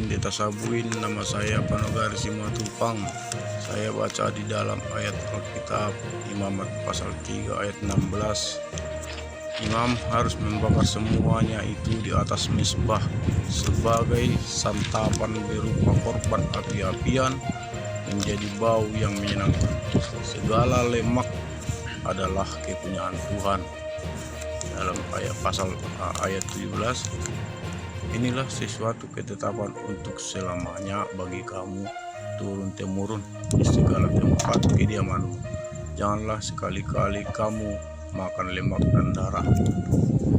Pendeta Sabuin, nama saya Panogari Simatupang. Saya baca di dalam ayat Alkitab Imamat pasal 3 ayat 16. Imam harus membakar semuanya itu di atas misbah sebagai santapan berupa korban api-apian, menjadi bau yang menyenangkan. Segala lemak adalah kepunyaan Tuhan. Dalam ayat 17, inilah sesuatu ketetapan untuk selamanya bagi kamu turun-temurun di segala tempat kediamanmu. Janganlah sekali-kali kamu makan lemak dan darah.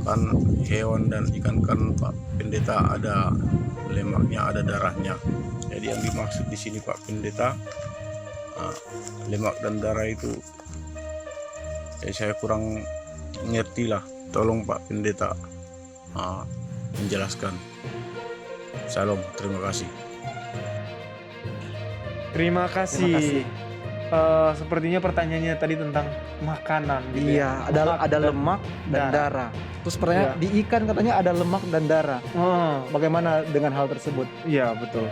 Kan hewan dan ikan kan Pak Pendeta ada lemaknya, ada darahnya. Jadi yang dimaksud di sini Pak Pendeta, lemak dan darah itu saya kurang ngerti lah. Tolong Pak Pendeta menjelaskan. Salam, terima kasih. Terima kasih. Sepertinya pertanyaannya tadi tentang makanan. Gitu Iya, ada lemak dan darah. Terus pertanyaan di ikan katanya ada lemak dan darah. Bagaimana dengan hal tersebut? Iya, betul.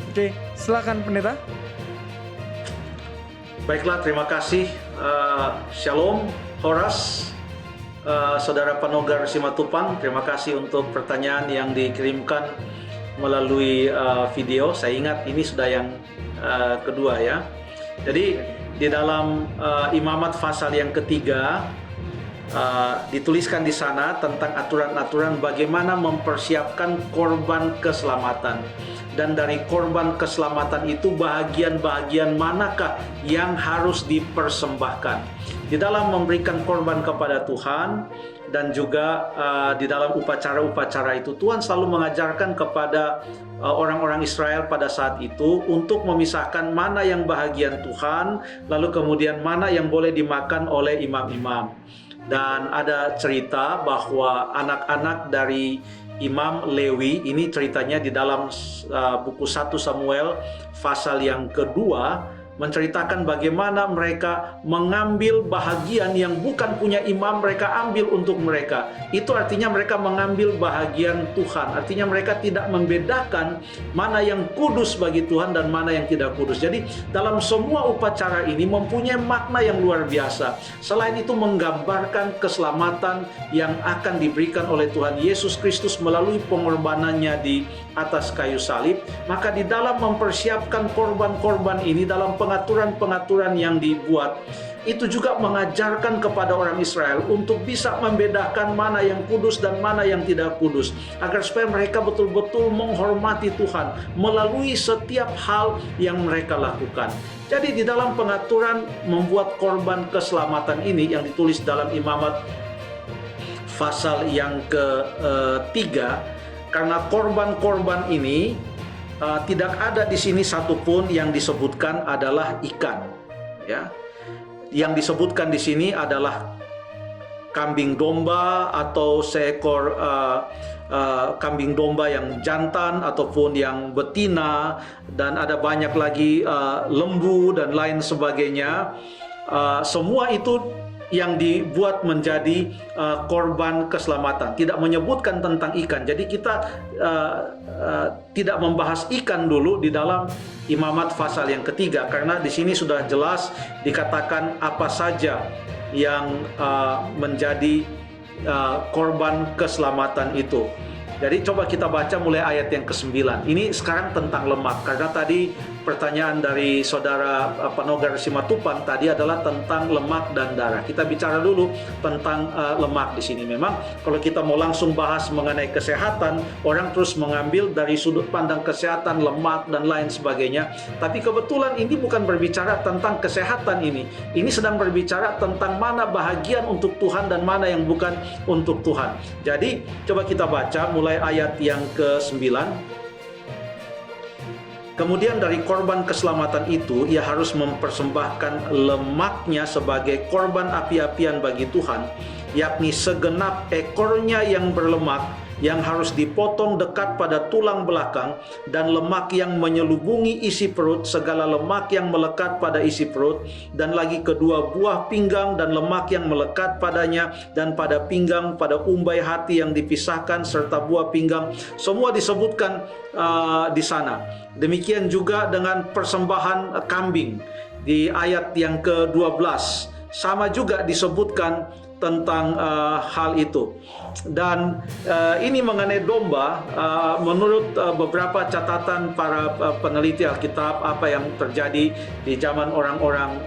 Oke, silakan Pendeta. Baiklah, terima kasih. Shalom, Horas, Saudara Panogar Simatupang. Terima kasih untuk pertanyaan yang dikirimkan melalui video. Saya ingat ini sudah yang kedua ya. Jadi di dalam Imamat pasal yang ketiga dituliskan di sana tentang aturan-aturan bagaimana mempersiapkan korban keselamatan. Dan dari korban keselamatan itu bahagian-bahagian manakah yang harus dipersembahkan. Di dalam memberikan korban kepada Tuhan dan juga di dalam upacara-upacara itu, Tuhan selalu mengajarkan kepada orang-orang Israel pada saat itu untuk memisahkan mana yang bahagian Tuhan, lalu kemudian mana yang boleh dimakan oleh imam-imam. Dan ada cerita bahwa anak-anak dari Imam Lewi, ini ceritanya di dalam buku 1 Samuel pasal yang kedua, menceritakan bagaimana mereka mengambil bahagian yang bukan punya imam, mereka ambil untuk mereka. Itu artinya mereka mengambil bahagian Tuhan. Artinya mereka tidak membedakan mana yang kudus bagi Tuhan dan mana yang tidak kudus. Jadi dalam semua upacara ini mempunyai makna yang luar biasa. Selain itu menggambarkan keselamatan yang akan diberikan oleh Tuhan Yesus Kristus melalui pengorbanannya di atas kayu salib. Maka di dalam mempersiapkan korban-korban ini, dalam pengaturan-pengaturan yang dibuat, itu juga mengajarkan kepada orang Israel untuk bisa membedakan mana yang kudus dan mana yang tidak kudus, agar supaya mereka betul-betul menghormati Tuhan melalui setiap hal yang mereka lakukan. Jadi di dalam pengaturan membuat korban keselamatan ini yang ditulis dalam Imamat pasal yang ketiga, karena korban-korban ini tidak ada di sini satupun yang disebutkan adalah ikan, ya. Yang disebutkan di sini adalah kambing domba atau seekor kambing domba yang jantan ataupun yang betina, dan ada banyak lagi lembu dan lain sebagainya. Semua itu yang dibuat menjadi korban keselamatan, tidak menyebutkan tentang ikan. Jadi kita tidak membahas ikan dulu di dalam Imamat pasal yang ketiga, karena di sini sudah jelas dikatakan apa saja yang menjadi korban keselamatan itu. Jadi coba kita baca mulai ayat yang ke-9. Ini sekarang tentang lemak, karena tadi pertanyaan dari saudara Panogar Simatupang tadi adalah tentang lemak dan darah. Kita bicara dulu tentang lemak di sini. Memang kalau kita mau langsung bahas mengenai kesehatan, orang terus mengambil dari sudut pandang kesehatan, lemak dan lain sebagainya. Tapi kebetulan ini bukan berbicara tentang kesehatan ini. Ini sedang berbicara tentang mana bahagian untuk Tuhan dan mana yang bukan untuk Tuhan. Jadi coba kita baca mulai ayat yang ke-9. Kemudian dari korban keselamatan itu, ia harus mempersembahkan lemaknya sebagai korban api-apian bagi Tuhan, yakni segenap ekornya yang berlemak yang harus dipotong dekat pada tulang belakang, dan lemak yang menyelubungi isi perut, segala lemak yang melekat pada isi perut, dan lagi kedua buah pinggang dan lemak yang melekat padanya, dan pada pinggang, pada umbai hati yang dipisahkan, serta buah pinggang, semua disebutkan di sana. Demikian juga dengan persembahan kambing di ayat yang ke-12, sama juga disebutkan tentang hal itu. Dan ini mengenai domba, menurut beberapa catatan para peneliti Alkitab, apa yang terjadi di zaman orang-orang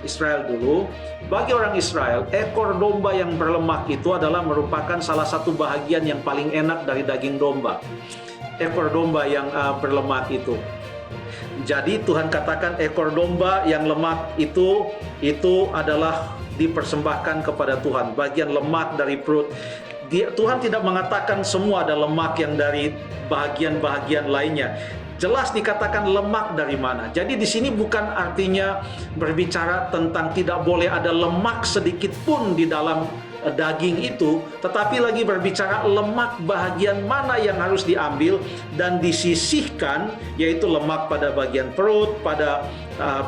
Israel dulu, bagi orang Israel, ekor domba yang berlemak itu adalah merupakan salah satu bahagian yang paling enak dari daging domba. Ekor domba yang berlemak itu. Jadi Tuhan katakan ekor domba yang lemak itu adalah dipersembahkan kepada Tuhan, bagian lemak dari perut. Tuhan tidak mengatakan semua ada lemak yang dari bahagian-bahagian lainnya. Jelas dikatakan lemak dari mana. Jadi di sini bukan artinya berbicara tentang tidak boleh ada lemak sedikit pun di dalam daging itu, tetapi lagi berbicara lemak bahagian mana yang harus diambil dan disisihkan, yaitu lemak pada bagian perut, pada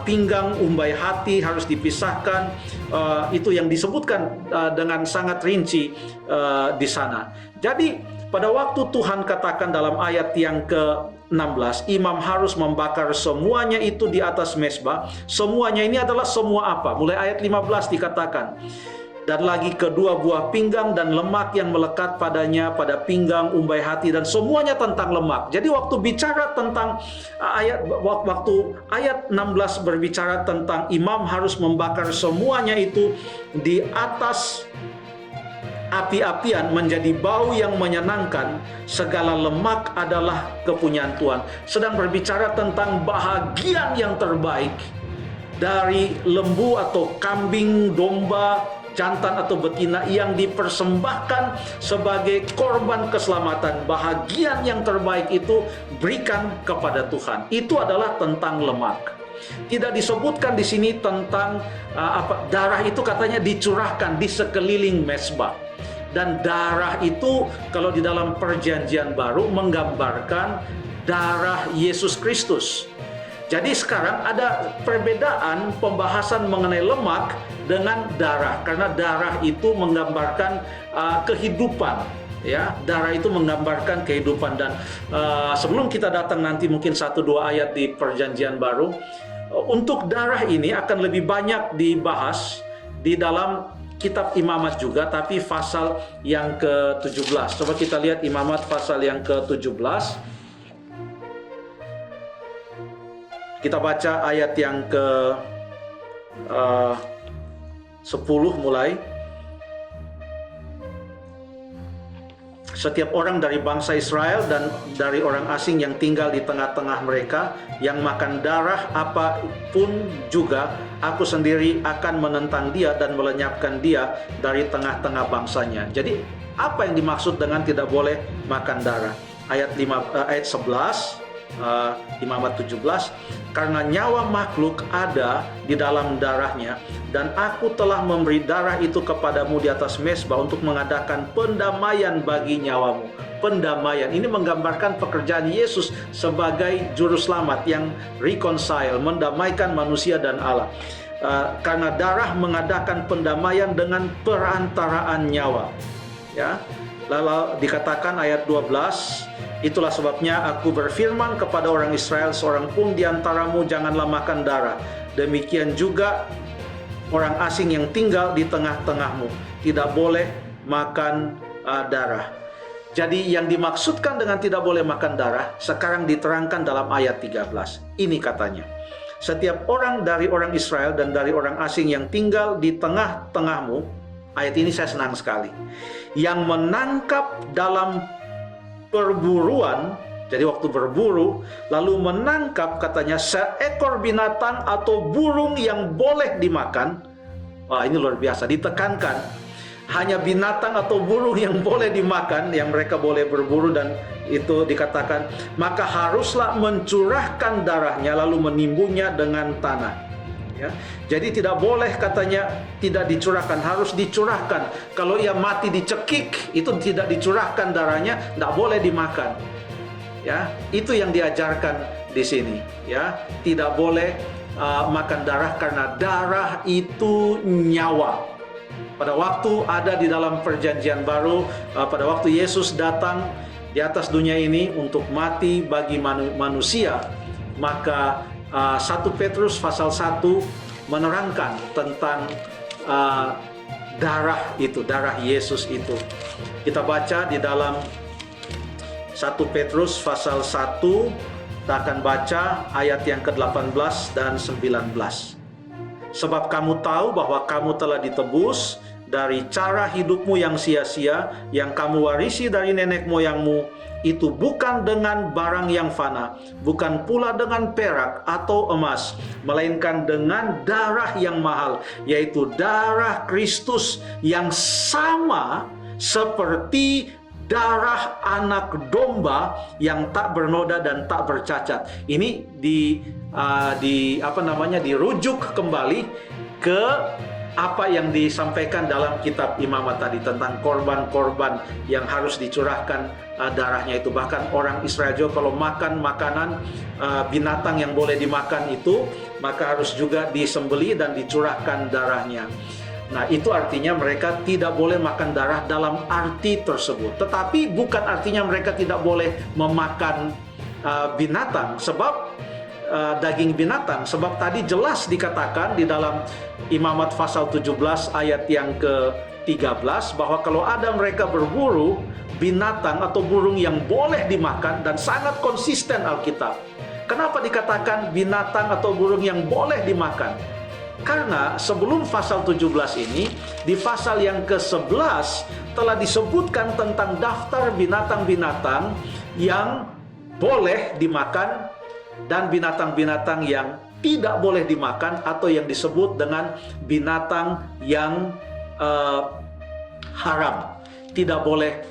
pinggang, umbai hati harus dipisahkan. Itu yang disebutkan dengan sangat rinci di sana. Jadi pada waktu Tuhan katakan dalam ayat yang ke-16, imam harus membakar semuanya itu di atas mezbah. Semuanya ini adalah semua apa? Mulai ayat 15 dikatakan, dan lagi kedua buah pinggang dan lemak yang melekat padanya, pada pinggang, umbai hati, dan semuanya tentang lemak. Jadi waktu bicara tentang waktu ayat 16 berbicara tentang imam harus membakar semuanya itu di atas api-apian menjadi bau yang menyenangkan, segala lemak adalah kepunyaan Tuhan. Sedang berbicara tentang bahagian yang terbaik dari lembu atau kambing, domba, jantan atau betina yang dipersembahkan sebagai korban keselamatan. Bahagian yang terbaik itu berikan kepada Tuhan. Itu adalah tentang lemak. Tidak disebutkan di sini tentang darah itu katanya dicurahkan di sekeliling mezbah. Dan darah itu kalau di dalam perjanjian baru menggambarkan darah Yesus Kristus. Jadi sekarang ada perbedaan pembahasan mengenai lemak dengan darah, karena darah itu menggambarkan kehidupan, ya. Darah itu menggambarkan kehidupan. Dan sebelum kita datang nanti mungkin 1-2 ayat di perjanjian baru, untuk darah ini akan lebih banyak dibahas di dalam kitab Imamat juga, tapi pasal yang ke-17. Coba kita lihat Imamat pasal yang ke-17. Kita baca ayat yang ke-10 mulai. Setiap orang dari bangsa Israel dan dari orang asing yang tinggal di tengah-tengah mereka, yang makan darah apapun juga, aku sendiri akan menentang dia dan melenyapkan dia dari tengah-tengah bangsanya. Jadi apa yang dimaksud dengan tidak boleh makan darah? Ayat 11, Imamat 17, karena nyawa makhluk ada di dalam darahnya, dan aku telah memberi darah itu kepadamu di atas mezbah untuk mengadakan pendamaian bagi nyawamu. Pendamaian ini menggambarkan pekerjaan Yesus sebagai juru selamat yang reconcile, mendamaikan manusia dan Allah. Karena darah mengadakan pendamaian dengan perantaraan nyawa, ya. Lalu dikatakan ayat 12, itulah sebabnya aku berfirman kepada orang Israel, seorang pun di antaramu janganlah makan darah. Demikian juga orang asing yang tinggal di tengah-tengahmu tidak boleh makan darah. Jadi yang dimaksudkan dengan tidak boleh makan darah sekarang diterangkan dalam ayat 13. Ini katanya, setiap orang dari orang Israel dan dari orang asing yang tinggal di tengah-tengahmu. Ayat ini saya senang sekali. Yang menangkap dalam perburuan, jadi waktu berburu, lalu menangkap katanya seekor binatang atau burung yang boleh dimakan. Wah, ini luar biasa, ditekankan. Hanya binatang atau burung yang boleh dimakan, yang mereka boleh berburu, dan itu dikatakan, maka haruslah mencurahkan darahnya lalu menimbunnya dengan tanah. Ya. Jadi tidak boleh katanya tidak dicurahkan, harus dicurahkan. Kalau ia mati dicekik, itu tidak dicurahkan darahnya, tidak boleh dimakan. Ya, itu yang diajarkan di sini. Ya, tidak boleh makan darah karena darah itu nyawa. Pada waktu ada di dalam perjanjian baru, pada waktu Yesus datang di atas dunia ini untuk mati bagi manusia, maka 1 Petrus pasal 1 menerangkan tentang darah itu, darah Yesus itu. Kita baca di dalam 1 Petrus pasal 1, kita akan baca ayat yang ke-18 dan 19. Sebab kamu tahu bahwa kamu telah ditebus dari cara hidupmu yang sia-sia, yang kamu warisi dari nenek moyangmu, itu bukan dengan barang yang fana, bukan pula dengan perak atau emas, melainkan dengan darah yang mahal, yaitu darah Kristus yang sama seperti darah anak domba yang tak bernoda dan tak bercacat. Ini dirujuk kembali ke apa yang disampaikan dalam kitab Imamat tadi tentang korban-korban yang harus dicurahkan darahnya itu. Bahkan orang Israel juga kalau makan makanan binatang yang boleh dimakan itu, maka harus juga disembelih dan dicurahkan darahnya. Nah, itu artinya mereka tidak boleh makan darah dalam arti tersebut. Tetapi bukan artinya mereka tidak boleh memakan binatang, sebab daging binatang. Sebab tadi jelas dikatakan di dalam Imamat pasal 17 ayat yang ke-13 bahwa kalau ada mereka berburu binatang atau burung yang boleh dimakan, dan sangat konsisten Alkitab. Kenapa dikatakan binatang atau burung yang boleh dimakan? Karena sebelum pasal 17 ini, di pasal yang ke-11 telah disebutkan tentang daftar binatang-binatang yang boleh dimakan dan binatang-binatang yang tidak boleh dimakan, atau yang disebut dengan binatang yang haram, tidak boleh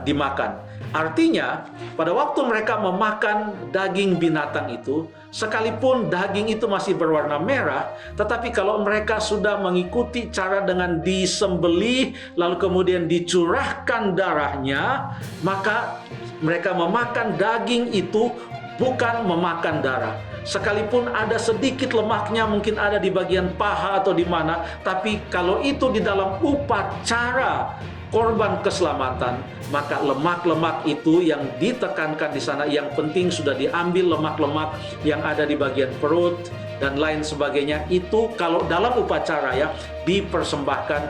dimakan. Artinya, pada waktu mereka memakan daging binatang itu, sekalipun daging itu masih berwarna merah, tetapi kalau mereka sudah mengikuti cara dengan disembelih, lalu kemudian dicurahkan darahnya, maka mereka memakan daging itu bukan memakan darah. Sekalipun ada sedikit lemaknya, mungkin ada di bagian paha atau di mana, tapi kalau itu di dalam upacara korban keselamatan, maka lemak-lemak itu yang ditekankan di sana, yang penting sudah diambil lemak-lemak yang ada di bagian perut dan lain sebagainya, itu kalau dalam upacara ya dipersembahkan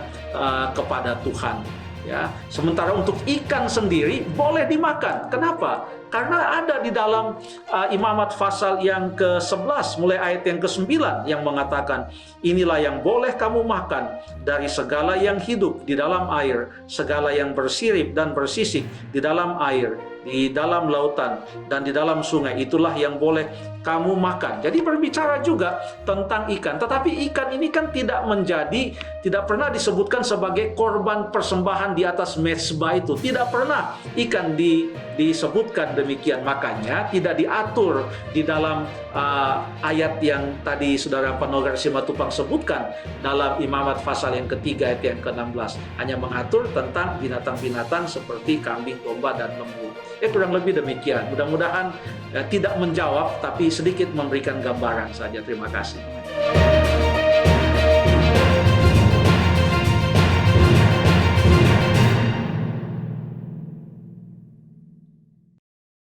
kepada Tuhan. Ya, sementara untuk ikan sendiri boleh dimakan. Kenapa? Karena ada di dalam Imamat pasal yang ke-11 mulai ayat yang ke-9 yang mengatakan, inilah yang boleh kamu makan dari segala yang hidup di dalam air, segala yang bersirip dan bersisik di dalam air, di dalam lautan dan di dalam sungai, itulah yang boleh kamu makan. Jadi berbicara juga tentang ikan, tetapi ikan ini kan tidak pernah disebutkan sebagai korban persembahan di atas mezbah itu. Tidak pernah ikan disebutkan demikian. Makanya tidak diatur di dalam ayat yang tadi Saudara Panogar Simatupang sebutkan dalam Imamat pasal yang ketiga ayat yang ke-16. Hanya mengatur tentang binatang-binatang seperti kambing, domba, dan lembu. Kurang lebih demikian. Mudah-mudahan tidak menjawab, tapi sedikit memberikan gambaran saja. Terima kasih.